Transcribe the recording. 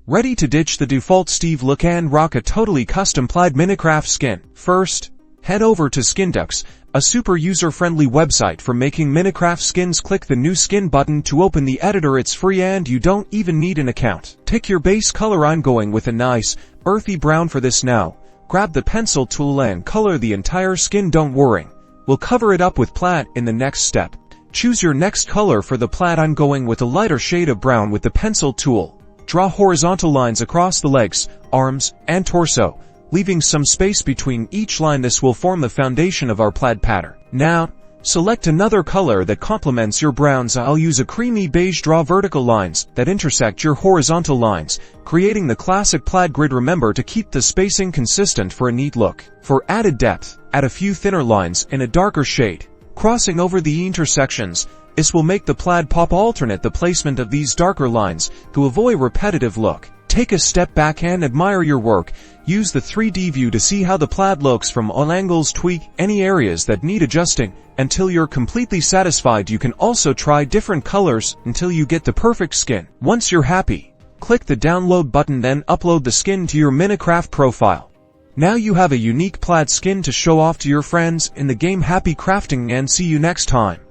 Ready to ditch the default Steve look and rock a totally custom Plaid Minecraft skin? First, head over to Skindex, a super user-friendly website for making Minecraft skins. Click the new skin button to open the editor. It's free and you don't even need an account. Pick your base color. I'm going with a nice, earthy brown for this now. Grab the pencil tool and color the entire skin. Don't worry, we'll cover it up with plaid in the next step. Choose your next color for the plaid. I'm going with a lighter shade of brown with the pencil tool. Draw horizontal lines across the legs, arms, and torso, leaving some space between each line. This will form the foundation of our plaid pattern. Now, select another color that complements your browns. I'll use a creamy beige. Draw vertical lines that intersect your horizontal lines, creating the classic plaid grid. Remember to keep the spacing consistent for a neat look. For added depth, add a few thinner lines in a darker shade, crossing over the intersections. This will make the plaid pop. Alternate the placement of these darker lines to avoid repetitive look. Take a step back and admire your work. Use the 3D view to see how the plaid looks from all angles. Tweak any areas that need adjusting until you're completely satisfied. You can also try different colors until you get the perfect skin. Once you're happy, click the download button, then upload the skin to your Minecraft profile. Now you have a unique plaid skin to show off to your friends in the game. Happy crafting and see you next time.